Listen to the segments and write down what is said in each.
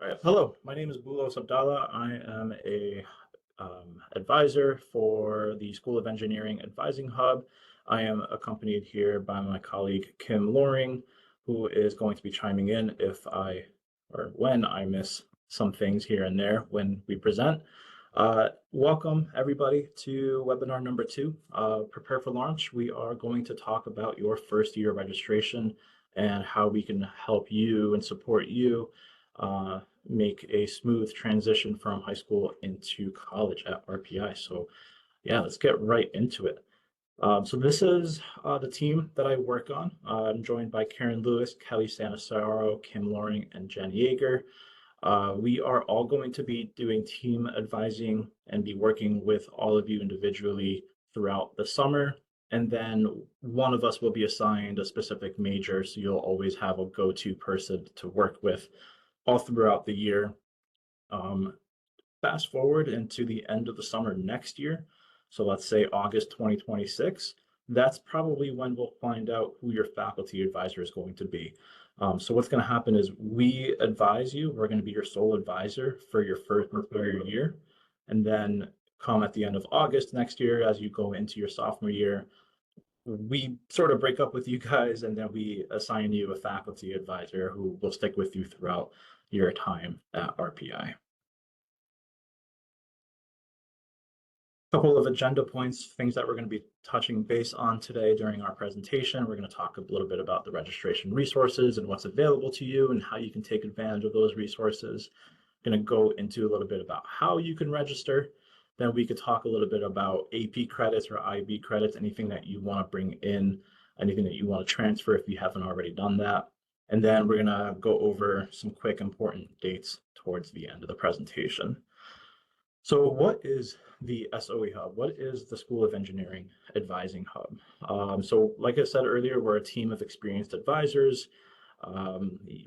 All right. Hello, my name is Bulos Abdallah. I am a advisor for the School of Engineering Advising Hub. I am accompanied here by my colleague Kim Loring, who is going to be chiming in if I or when I miss some things here and there when we present. Welcome everybody to webinar number two, Prepare for Launch. We are going to talk about your first year registration and how we can help you and support you uh, make a smooth transition from high school into college at RPI. So yeah, let's get right into it. So this is the team that I work on. I'm joined by Karen Lewis, Kelly Sanasaro, Kim Loring, and Jen Yeager. We are all going to be doing team advising and be working with all of you individually throughout the summer. And then one of us will be assigned a specific major, so you'll always have a go-to person to work with all throughout the year. Um, Fast forward into the end of the summer next year, so let's say August 2026, that's probably when we'll find out who your faculty advisor is going to be. So what's going to happen is we advise you, we're going to be your sole advisor for your first and third year. And then come at the end of August next year, as you go into your sophomore year, we sort of break up with you guys and then we assign you a faculty advisor who will stick with you throughout your time at RPI. Couple of agenda points, things that we're going to be touching base on today during our presentation. We're going to talk a little bit about the registration resources and what's available to you and how you can take advantage of those resources. Going to go into a little bit about how you can register. Then we could talk a little bit about AP credits or IB credits, anything that you want to bring in, anything that you want to transfer if you haven't already done that. And then we're going to go over some quick important dates towards the end of the presentation. So what is the SOE Hub? What is the School of Engineering Advising Hub? So like I said earlier, we're a team of experienced advisors.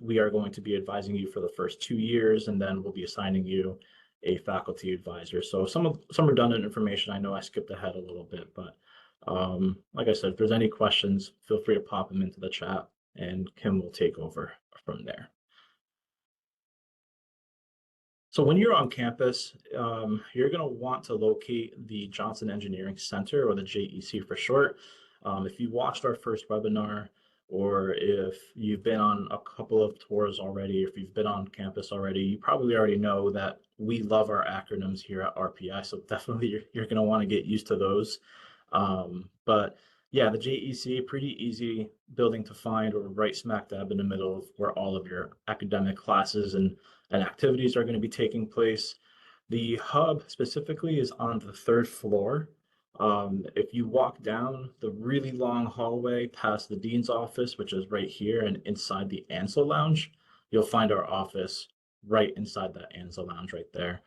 We are going to be advising you for the first 2 years, and then we'll be assigning you a faculty advisor. So some redundant information, I know I skipped ahead a little bit, but like I said, if there's any questions, feel free to pop them into the chat and Kim will take over from there. So when you're on campus, you're going to want to locate the Johnson Engineering Center, or the JEC for short. If you watched our first webinar, or if you've been on a couple of tours already, if you've been on campus already, you probably already know that we love our acronyms here at RPI. So definitely you're going to want to get used to those. But yeah, the JEC, pretty easy building to find. Or right smack dab in the middle of where all of your academic classes and activities are going to be taking place. The hub specifically is on the third floor. If you walk down the really long hallway past the dean's office, which is right here, and inside the Ansel Lounge, you'll find our office right inside that Ansel Lounge right there.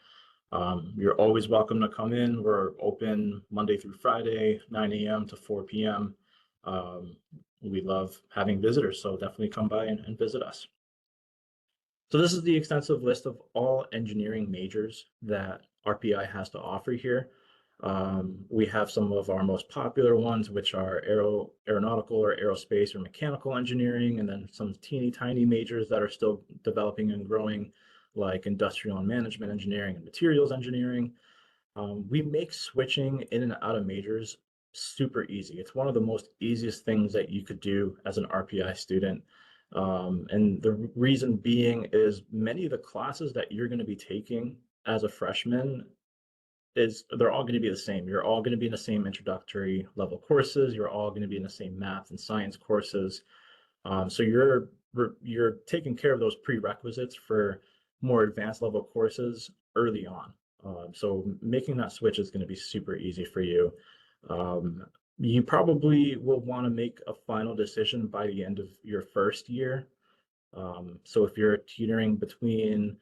You're always welcome to come in. We're open Monday through Friday, 9 a.m. to 4 p.m. We love having visitors, so definitely come by and visit us. So this is the extensive list of all engineering majors that RPI has to offer here. We have some of our most popular ones, which are aeronautical or aerospace or mechanical engineering, and then some teeny tiny majors that are still developing and growing, like industrial and management engineering and materials engineering. We make switching in and out of majors super easy. It's one of the most easiest things that you could do as an RPI student. And the reason being is many of the classes that you're going to be taking as a freshman they're all going to be the same. You're all going to be in the same introductory level courses. You're all going to be in the same math and science courses. So you're taking care of those prerequisites for more advanced level courses early on. So making that switch is going to be super easy for you. You probably will want to make a final decision by the end of your first year. So if you're teetering between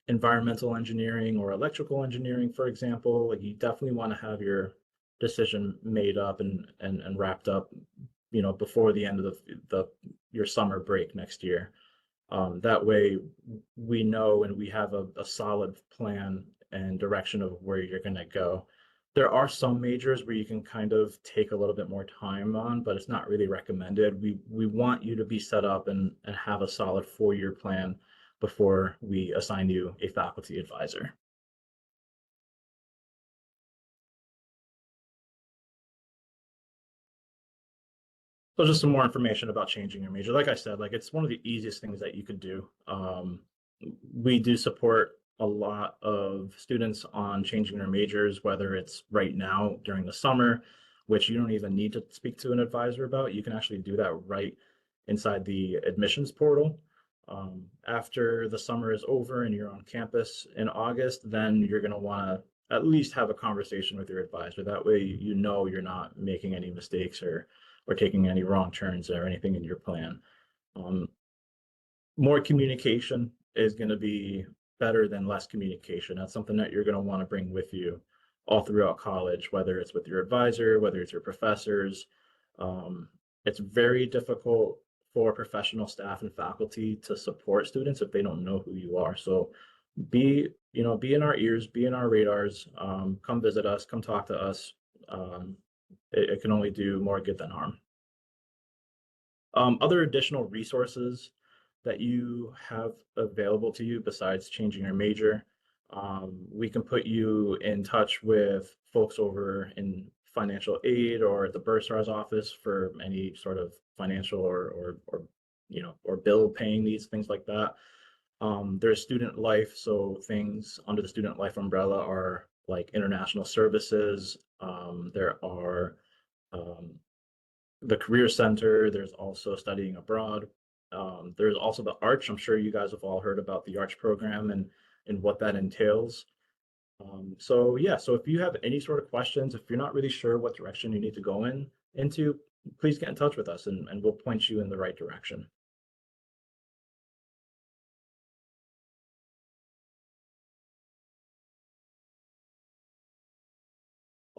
environmental engineering or electrical engineering, for example, you definitely want to have your decision made up and wrapped up, before the end of your summer break next year. That way we know and we have a solid plan and direction of where you're going to go. There are some majors where you can kind of take a little bit more time on, but it's not really recommended. We want you to be set up and have a solid 4-year plan before we assign you a faculty advisor. So just some more information about changing your major. Like I said, like it's one of the easiest things that you could do. We do support a lot of students on changing their majors, whether it's right now during the summer, which you don't even need to speak to an advisor about. You can actually do that right inside the admissions portal. After the summer is over and you're on campus in August, then you're going to want to at least have a conversation with your advisor. That way, you know you're not making any mistakes or taking any wrong turns or anything in your plan. More communication is going to be better than less communication. That's something that you're going to want to bring with you all throughout college, whether it's with your advisor, whether it's your professors. It's very difficult for professional staff and faculty to support students if they don't know who you are. So be in our ears, be in our radars, come visit us, come talk to us. It can only do more good than harm. Other additional resources that you have available to you besides changing your major, we can put you in touch with folks over in financial aid or at the Bursar's office for any sort of financial or bill paying needs, things like that. There's student life, so things under the student life umbrella are like international services. There are the Career Center. There's also studying abroad. There's also the Arch. I'm sure you guys have all heard about the Arch program and what that entails. So yeah, so if you have any sort of questions, if you're not really sure what direction you need to go into, please get in touch with us and we'll point you in the right direction.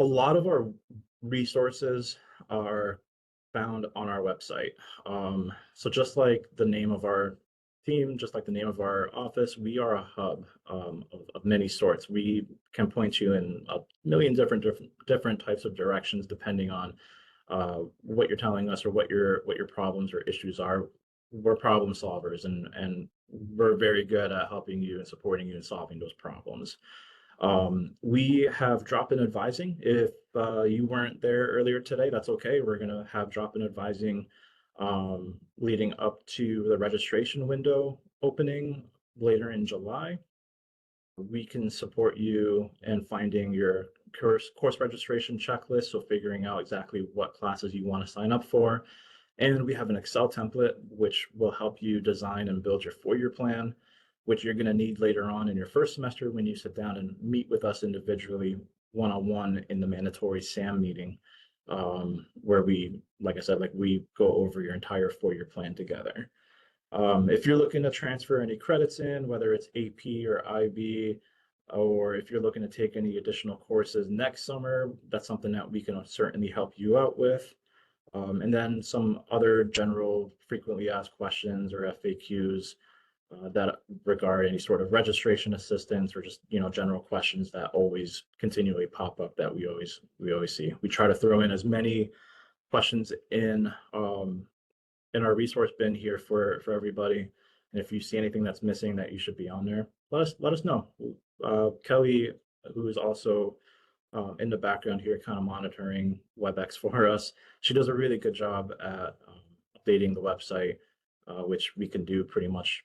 A lot of our resources are found on our website. So just like the name of our team, just like the name of our office, we are a hub of many sorts. We can point you in a million different types of directions depending on what you're telling us or what your problems or issues are. We're problem solvers and we're very good at helping you and supporting you in solving those problems. We have drop-in advising. If you weren't there earlier today, that's okay. We're going to have drop-in advising leading up to the registration window opening later in July. We can support you in finding your course registration checklist, so figuring out exactly what classes you want to sign up for. And we have an Excel template, which will help you design and build your four-year plan, which you're going to need later on in your first semester when you sit down and meet with us individually one-on-one in the mandatory SAM meeting, where we, like I said, like we go over your entire four-year plan together. If you're looking to transfer any credits in, whether it's AP or IB, or if you're looking to take any additional courses next summer, that's something that we can certainly help you out with. And then some other general frequently asked questions or FAQs that regard any sort of registration assistance or just general questions that always continually pop up that we always see. We try to throw in as many questions in our resource bin here for everybody. And if you see anything that's missing that you should be on there, let us know. Kelly, who is also in the background here, kind of monitoring WebEx for us, she does a really good job at updating the website, which we can do pretty much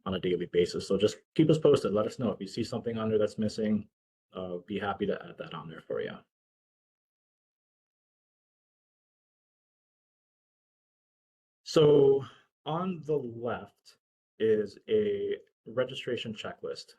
on a daily basis. So just keep us posted. Let us know if you see something on there that's missing. Be happy to add that on there for you. So on the left is a registration checklist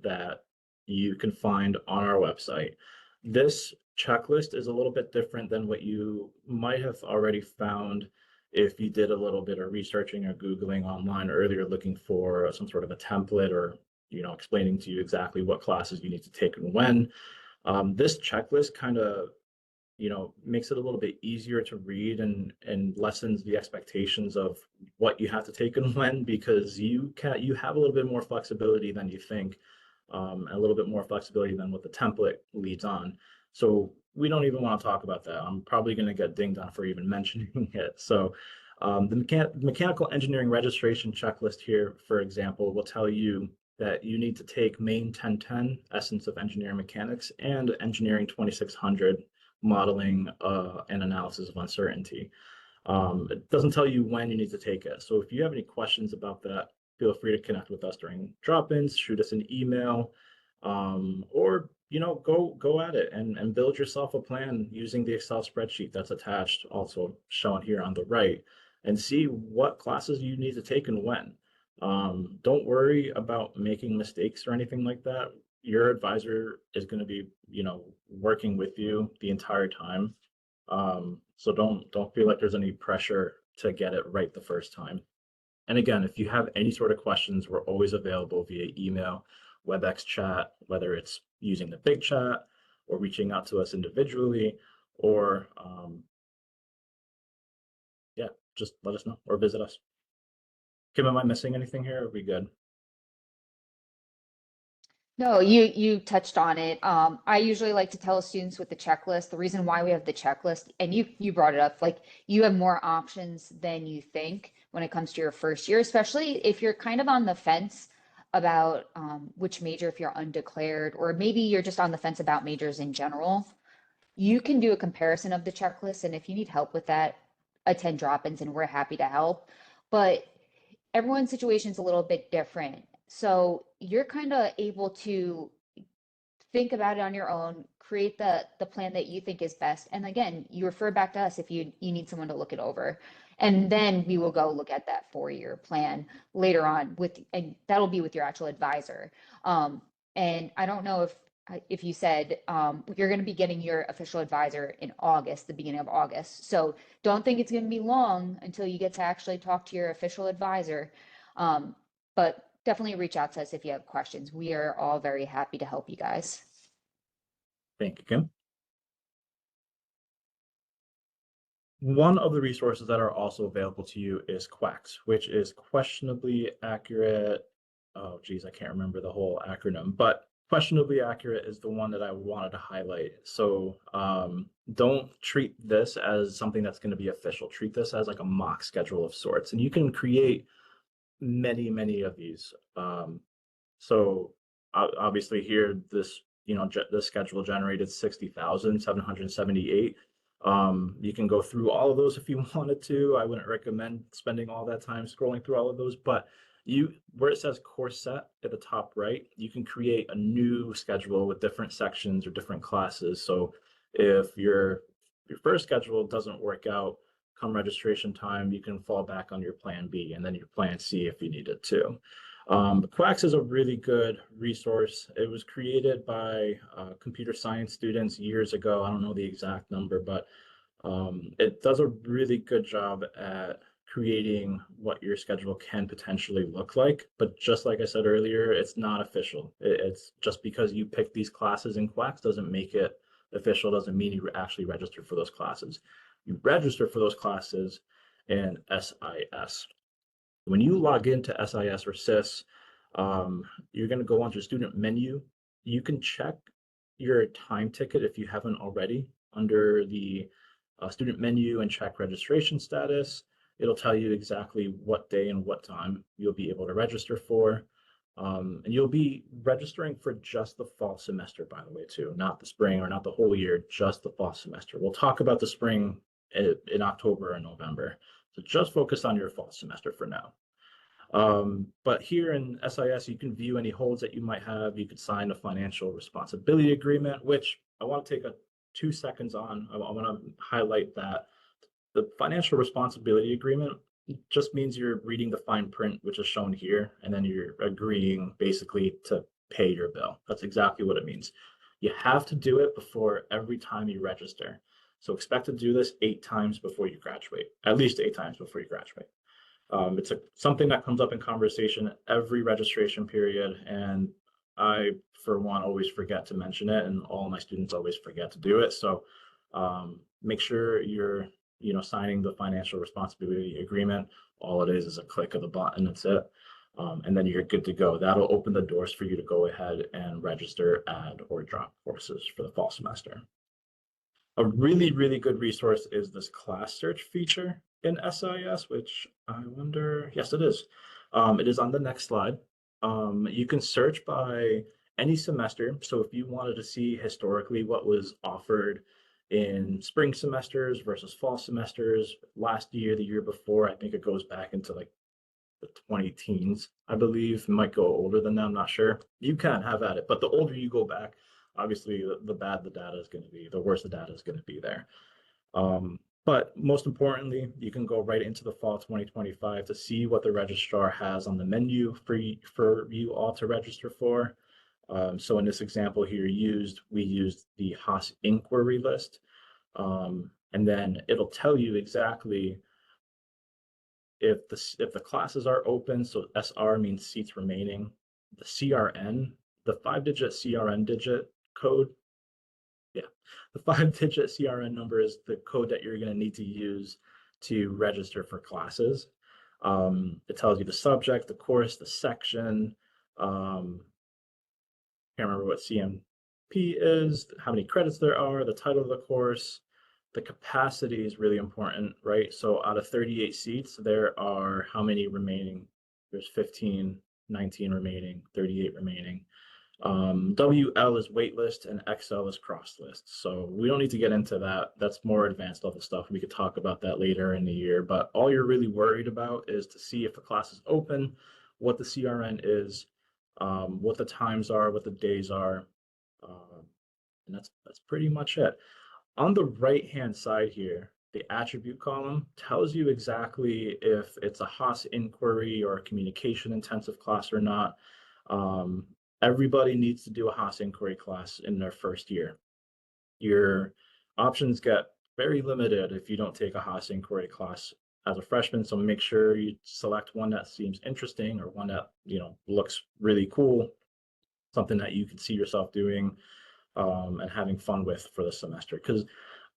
that you can find on our website. This checklist is a little bit different than what you might have already found if you did a little bit of researching or Googling online earlier, looking for some sort of a template or explaining to you exactly what classes you need to take and when. This checklist kind of makes it a little bit easier to read and lessens the expectations of what you have to take and when, because you have a little bit more flexibility than you think, a little bit more flexibility than what the template leads on. So we don't even want to talk about that. I'm probably going to get dinged on for even mentioning it. So The mechanical engineering registration checklist here, for example, will tell you that you need to take Main 1010, Essence of Engineering Mechanics, and Engineering 2600, Modeling and Analysis of Uncertainty. It doesn't tell you when you need to take it. So if you have any questions about that, feel free to connect with us during drop-ins, shoot us an email, or go at it and build yourself a plan using the Excel spreadsheet that's attached, also shown here on the right, and see what classes you need to take and when. Don't worry about making mistakes or anything like that. Your advisor is going to be, working with you the entire time. So don't feel like there's any pressure to get it right the first time. And again, if you have any sort of questions, we're always available via email, WebEx chat, whether it's using the big chat or reaching out to us individually, or yeah, just let us know or visit us. Kim, am I missing anything here? Are we good? No, you touched on it. I usually like to tell students with the checklist, the reason why we have the checklist, and you brought it up, like you have more options than you think when it comes to your first year, especially if you're kind of on the fence about which major, if you're undeclared, or maybe you're just on the fence about majors in general. You can do a comparison of the checklist, and if you need help with that, attend drop-ins, and we're happy to help. But everyone's situation is a little bit different. So you're kind of able to think about it on your own, create the plan that you think is best. And again, you refer back to us if you need someone to look it over. And then we will go look at that 4-year plan later on and that'll be with your actual advisor. And I don't know if you said you're going to be getting your official advisor in August, the beginning of August. So don't think it's going to be long until you get to actually talk to your official advisor. But definitely reach out to us if you have questions. We are all very happy to help you guys. Thank you, Kim. One of the resources that are also available to you is QACS, which is questionably accurate. Oh, geez, I can't remember the whole acronym, but questionably accurate is the one that I wanted to highlight. So don't treat this as something that's going to be official. Treat this as like a mock schedule of sorts, and you can create many, many of these. So obviously here, this, the schedule generated 60,778. You can go through all of those if you wanted to. I wouldn't recommend spending all that time scrolling through all of those, but where it says course set at the top right, you can create a new schedule with different sections or different classes. So if your first schedule doesn't work out come registration time, you can fall back on your plan B and then your plan C if you needed to. QACS is a really good resource. It was created by computer science students years ago. I don't know the exact number, but it does a really good job at creating what your schedule can potentially look like. But just like I said earlier, it's not official. It's just because you pick these classes in QACS doesn't make it official, doesn't mean you actually registered for those classes. You register for those classes in SIS. When you log into SIS or SIS, you're going to go onto student menu. You can check your time ticket if you haven't already under the student menu and check registration status. It'll tell you exactly what day and what time you'll be able to register for. And you'll be registering for just the fall semester, by the way, too, not the spring or not the whole year, just the fall semester. We'll talk about the spring in October and November. So just focus on your fall semester for now. But here in SIS, you can view any holds that you might have. You could sign a financial responsibility agreement, which I want to take 2 seconds on. I want to highlight that the financial responsibility agreement just means you're reading the fine print, which is shown here, and then you're agreeing basically to pay your bill. That's exactly what it means. You have to do it before every time you register. So expect to do this 8 times before you graduate, at least 8 times before you graduate. It's something that comes up in conversation every registration period, and I, for one, always forget to mention it, and all my students always forget to do it. So make sure you're signing the financial responsibility agreement. All it is a click of the button, that's it. And then you're good to go. That'll open the doors for you to go ahead and register, add, or drop courses for the fall semester. A really, really good resource is this class search feature. in SIS, which I wonder, yes, it is. It is on the next slide. You can search by any semester. So if you wanted to see historically what was offered in spring semesters versus fall semesters, last year, the year before, I think it goes back into like the 20 teens, I believe. It might go older than that, I'm not sure. You can have at it, but the older you go back, obviously, the bad the data is going to be, the worse the data is going to be there. But most importantly, you can go right into the fall 2025 to see what the registrar has on the menu for you all to register for. So in this example here we used the Haas inquiry list. And then it'll tell you exactly if the classes are open. So SR means seats remaining. The CRN, the 5-digit CRN digit code. Yeah, the 5-digit CRN number is the code that you're going to need to use to register for classes. It tells you the subject, the course, the section. Can't remember what CMP is, how many credits there are, the title of the course. The capacity is really important, right? So out of 38 seats, there are how many remaining? There's 15, 19 remaining, 38 remaining. WL is waitlist and XL is cross list. So we don't need to get into that. That's more advanced level stuff. We could talk about that later in the year, but all you're really worried about is to see if the class is open, what the CRN is, what the times are, what the days are. And that's pretty much it. On the right-hand side here, the attribute column tells you exactly if it's a Haas inquiry or a communication intensive class or not. Everybody needs to do a Haas inquiry class in their first year. Your options get very limited if you don't take a Haas inquiry class as a freshman. So make sure you select one that seems interesting or one that, looks really cool, something that you can see yourself doing and having fun with for the semester. Because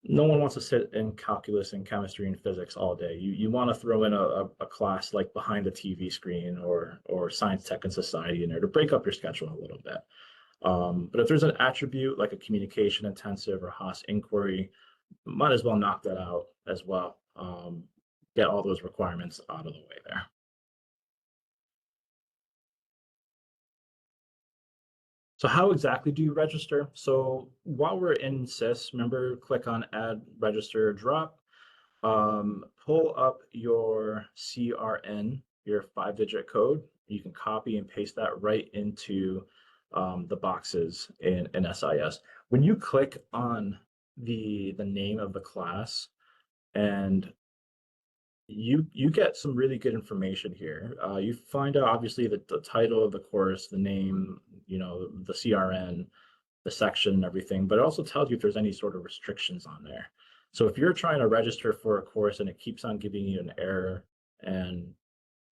no one wants to sit in calculus and chemistry and physics all day. You want to throw in a class like behind the TV screen or science, tech, and society in there to break up your schedule a little bit. But if there's an attribute like a communication intensive or Haas inquiry, might as well knock that out as well. Get all those requirements out of the way there. So how exactly do you register? So while we're in SIS, remember, click on add register drop, pull up your CRN, your 5-digit code. You can copy and paste that right into the boxes in SIS. When you click on the name of the class, and you get some really good information here. You find out obviously the title of the course, the name, the CRN, the section and everything, but it also tells you if there's any sort of restrictions on there. So if you're trying to register for a course and it keeps on giving you an error and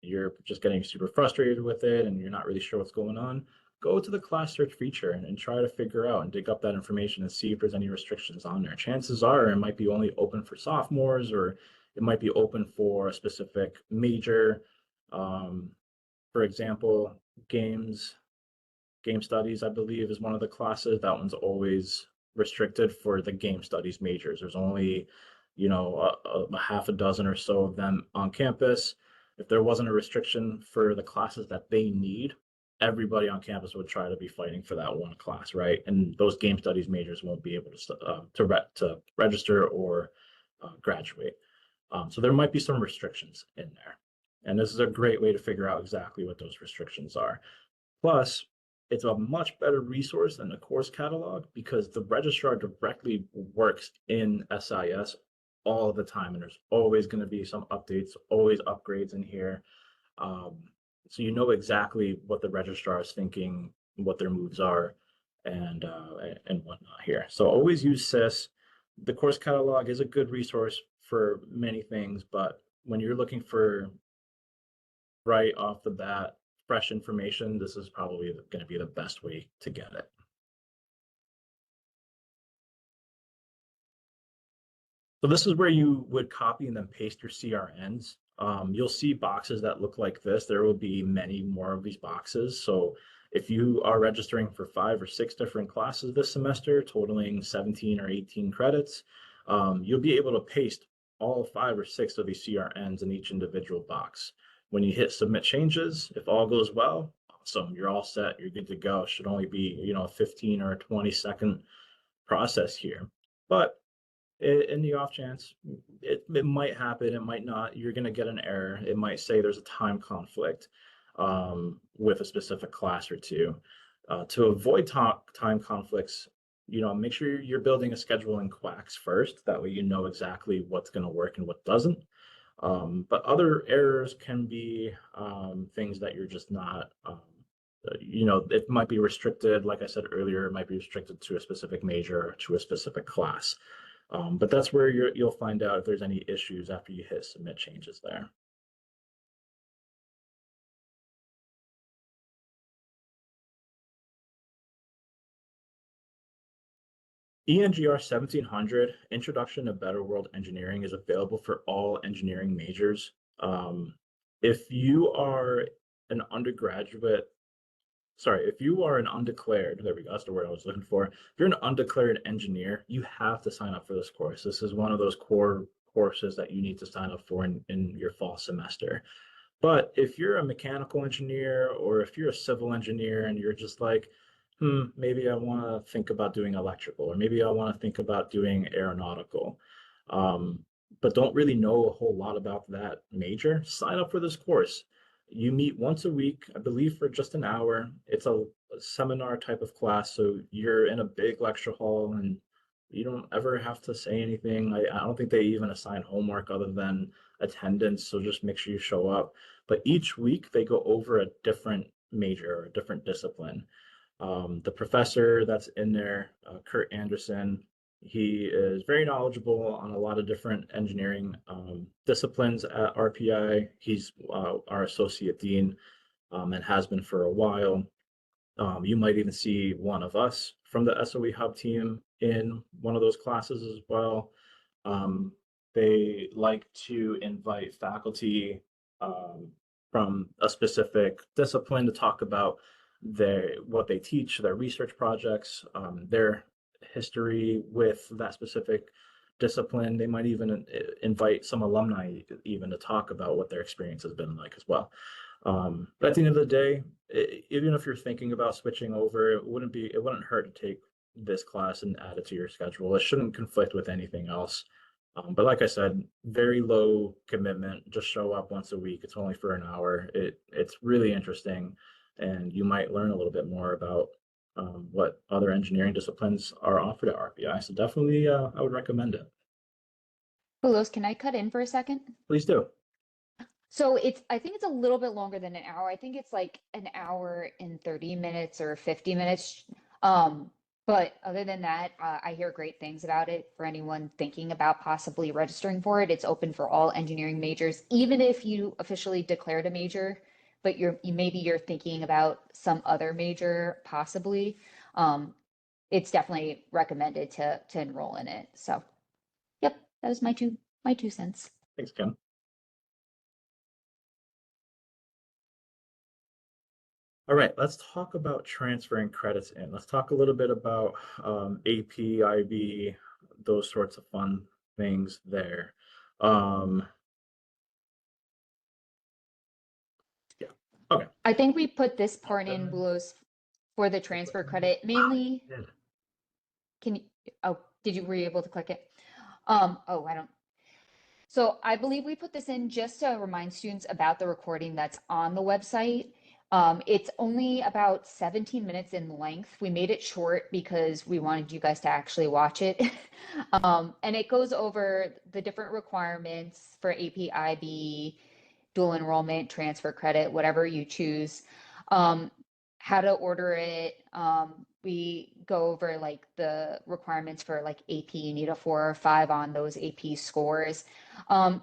you're just getting super frustrated with it and you're not really sure what's going on, go to the class search feature and try to figure out and dig up that information and see if there's any restrictions on there. Chances are it might be only open for sophomores, or it might be open for a specific major. For example, game studies, I believe, is one of the classes. That one's always restricted for the game studies majors. There's only, a half a dozen or so of them on campus. If there wasn't a restriction for the classes that they need, everybody on campus would try to be fighting for that one class, right? And those game studies majors won't be able to register or graduate. So there might be some restrictions in there. And this is a great way to figure out exactly what those restrictions are. Plus, it's a much better resource than the course catalog because the registrar directly works in SIS all the time, and there's always going to be some updates, always upgrades in here. So you know exactly what the registrar is thinking, what their moves are, and whatnot here. So always use SIS. The course catalog is a good resource for many things, but when you're looking for right off the bat fresh information, this is probably going to be the best way to get it. So this is where you would copy and then paste your CRNs. You'll see boxes that look like this. There will be many more of these boxes. So if you are registering for 5 or 6 different classes this semester, totaling 17 or 18 credits, you'll be able to paste all 5 or 6 of these CRNs in each individual box. When you hit submit changes, if all goes well, awesome, you're all set, you're good to go. It should only be, a 15 or 20-second process here. But in the off chance, it might happen, it might not, you're going to get an error. It might say there's a time conflict with a specific class or two. To avoid time conflicts, make sure you're building a schedule in Quax first. That way you know exactly what's going to work and what doesn't. But other errors can be things that you're just not, it might be restricted. Like I said earlier, it might be restricted to a specific major or to a specific class. But that's where you'll find out if there's any issues after you hit submit changes there. ENGR 1700, Introduction to Better World Engineering, is available for all engineering majors. If you are an undeclared, there we go, that's the word I was looking for. If you're an undeclared engineer, you have to sign up for this course. This is one of those core courses that you need to sign up for in your fall semester. But if you're a mechanical engineer or if you're a civil engineer and you're just like, maybe I want to think about doing electrical, or maybe I want to think about doing aeronautical, but don't really know a whole lot about that major, sign up for this course. You meet once a week, I believe, for just an hour. It's a seminar type of class, so you're in a big lecture hall and you don't ever have to say anything. I don't think they even assign homework other than attendance, so just make sure you show up. But each week they go over a different major or a different discipline. The professor that's in there, Kurt Anderson, he is very knowledgeable on a lot of different engineering disciplines at RPI. He's our associate dean and has been for a while. You might even see one of us from the SOE Hub team in one of those classes as well. They like to invite faculty from a specific discipline to talk about what they teach, their research projects, their history with that specific discipline. They might even invite some alumni even to talk about what their experience has been like as well. But at the end of the day, even if you're thinking about switching over, it wouldn't hurt to take this class and add it to your schedule. It shouldn't conflict with anything else. But like I said, very low commitment. Just show up once a week. It's only for an hour. It's really interesting, and you might learn a little bit more about what other engineering disciplines are offered at RPI. So definitely, I would recommend it. Carlos, can I cut in for a second? Please do. So I think it's a little bit longer than an hour. I think it's like an hour and 30 minutes or 50 minutes. But other than that, I hear great things about it for anyone thinking about possibly registering for it. It's open for all engineering majors, even if you officially declared a major, but maybe you're thinking about some other major possibly. It's definitely recommended to enroll in it. So, yep, that was my 2 cents. Thanks, Ken. All right, let's talk about transferring credits in. Let's talk a little bit about AP, IB, those sorts of fun things there. Yeah, okay. I think we put this part in, Blues, for the transfer credit, mainly. Were you able to click it? Oh, I don't. So I believe we put this in just to remind students about the recording that's on the website. It's only about 17 minutes in length. We made it short because we wanted you guys to actually watch it. And it goes over the different requirements for AP, IB, dual enrollment, transfer credit, whatever you choose, how to order it. We go over like the requirements for like AP, you need a 4 or 5 on those AP scores.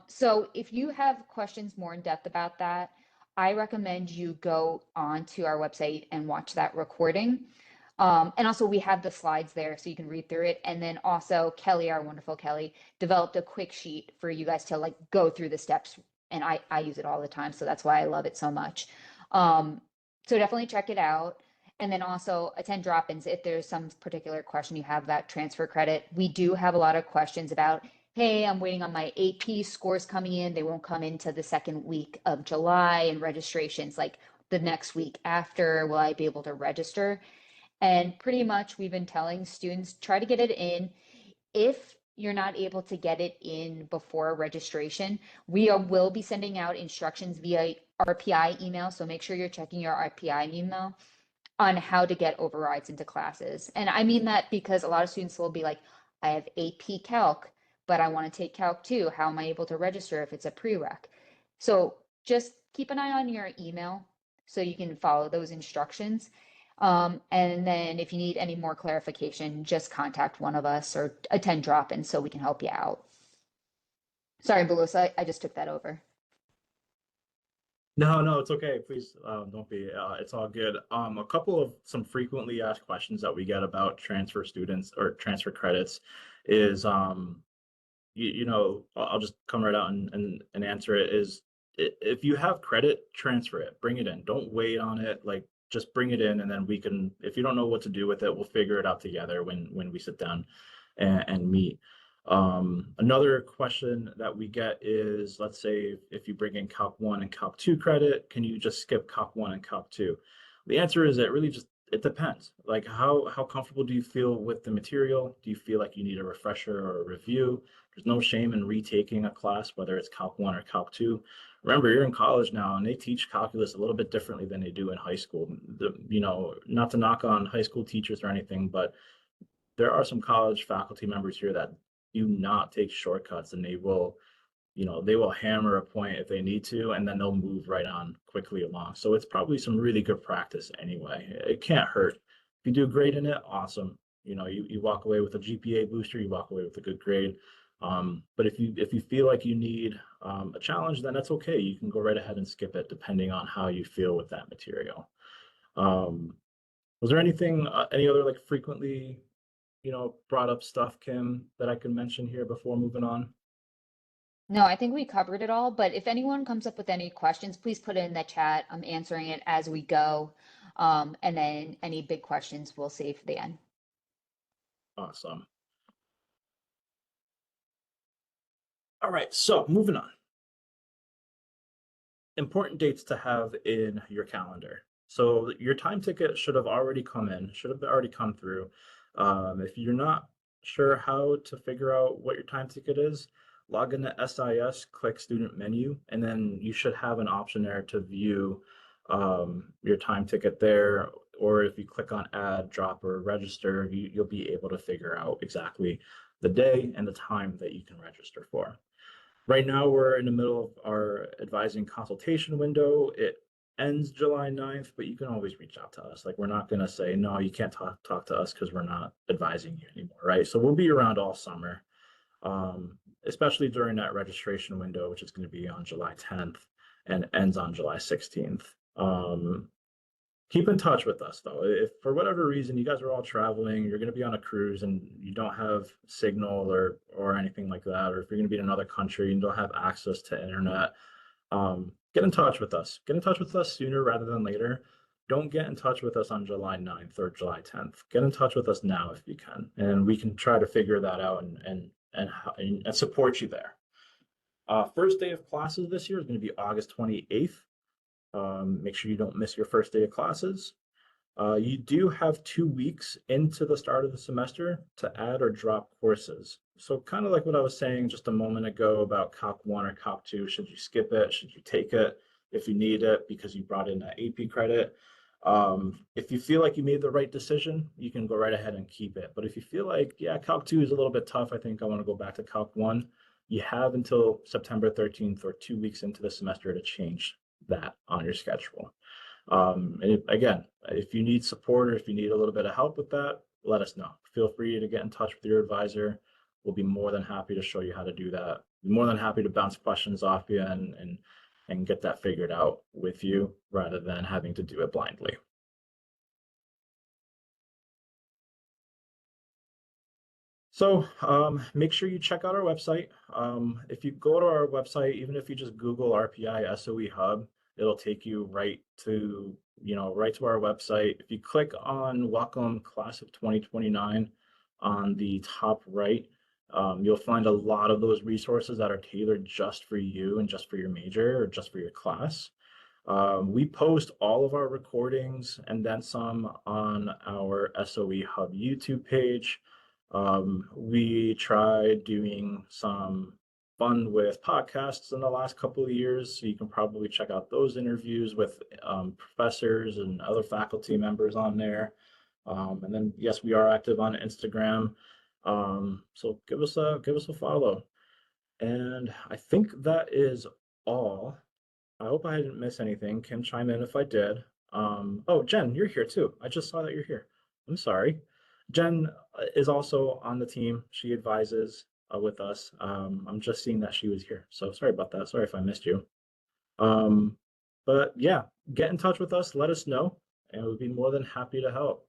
So if you have questions more in depth about that, I recommend you go on to our website and watch that recording. And also we have the slides there so you can read through it. And then also Kelly, our wonderful Kelly, developed a quick sheet for you guys to like go through the steps. And I use it all the time. So that's why I love it so much. So definitely check it out. And then also attend drop-ins if there's some particular question you have about transfer credit. We do have a lot of questions about, hey, I'm waiting on my AP scores coming in. They won't come into the second week of July, and registrations like the next week after. Will I be able to register? And pretty much we've been telling students, try to get it in. If you're not able to get it in before registration, will be sending out instructions via RPI email. So make sure you're checking your RPI email on how to get overrides into classes. And I mean that because a lot of students will be like, I have AP Calc, but I want to take Calc 2. How am I able to register if it's a prereq? So just keep an eye on your email so you can follow those instructions. And then if you need any more clarification, just contact one of us or attend drop-in so we can help you out. Sorry, Belusa, I just took that over. No, no, it's okay. Please, don't be. It's all good. A couple of some frequently asked questions that we get about transfer students or transfer credits is, I'll just come right out and answer it. Is if you have credit, transfer it, bring it in. Don't wait on it. Like just bring it in, and then we can. If you don't know what to do with it, we'll figure it out together when we sit down and meet. Another question that we get is, let's say if you bring in Calc 1 and Calc 2 credit, can you just skip Calc 1 and Calc 2? The answer is it really just, it depends. Like how comfortable do you feel with the material? Do you feel like you need a refresher or a review? There's no shame in retaking a class, whether it's Calc 1 or Calc 2. Remember, you're in college now and they teach calculus a little bit differently than they do in high school. Not to knock on high school teachers or anything, but there are some college faculty members here that do not take shortcuts, and they will hammer a point if they need to, and then they'll move right on quickly along. So it's probably some really good practice anyway. It can't hurt. If you do great in it, awesome. You walk away with a GPA booster, you walk away with a good grade. But if you feel like you need a challenge, then that's okay. You can go right ahead and skip it depending on how you feel with that material. Was there any other like frequently brought up stuff, Kim, that I could mention here before moving on? No, I think we covered it all, but if anyone comes up with any questions, please put it in the chat. I'm answering it as we go. And then any big questions we'll save for the end. Awesome. All right, so moving on. Important dates to have in your calendar. So your time ticket should have already come through. If you're not sure how to figure out what your time ticket is, log into SIS, click student menu, and then you should have an option there to view your time ticket there. Or if you click on add, drop, or register, you'll be able to figure out exactly the day and the time that you can register for. Right now, we're in the middle of our advising consultation window. It ends July 9th, but you can always reach out to us. Like, we're not going to say, no, you can't talk to us because we're not advising you anymore, right? So we'll be around all summer, especially during that registration window, which is going to be on July 10th and ends on July 16th. Keep in touch with us though. If for whatever reason you guys are all traveling, you're going to be on a cruise and you don't have signal or anything like that, or if you're going to be in another country and don't have access to internet, get in touch with us. Get in touch with us sooner rather than later. Don't get in touch with us on July 9th or July 10th. Get in touch with us now if you can, and we can try to figure that out and support you there. First day of classes this year is going to be August 28th. Make sure you don't miss your first day of classes. You do have 2 weeks into the start of the semester to add or drop courses. So kind of like what I was saying just a moment ago about Calc 1 or Calc 2, should you skip it? Should you take it if you need it because you brought in that AP credit? If you feel like you made the right decision, you can go right ahead and keep it. But if you feel like, yeah, Calc 2 is a little bit tough, I think I want to go back to Calc 1, you have until September 13th or 2 weeks into the semester to change that on your schedule. Again, if you need support or if you need a little bit of help with that, let us know. Feel free to get in touch with your advisor. We'll be more than happy to show you how to do that. Be more than happy to bounce questions off you and get that figured out with you rather than having to do it blindly. So make sure you check out our website. If you go to our website, even if you just Google RPI SOE Hub, it'll take you right to our website. If you click on Welcome Class of 2029 on the top right, You'll find a lot of those resources that are tailored just for you and just for your major or just for your class. We post all of our recordings and then some on our SOE Hub YouTube page. We tried doing some fun with podcasts in the last couple of years, so you can probably check out those interviews with professors and other faculty members on there. And then yes, we are active on Instagram. So give us a follow. And I think that is all. I hope I didn't miss anything. Kim, chime in if I did. Oh, Jen, you're here too. I just saw that you're here. I'm sorry. Jen is also on the team. She advises with us. I'm just seeing that she was here. So sorry about that. Sorry if I missed you. Um, but yeah, get in touch with us. Let us know, and we'll be more than happy to help.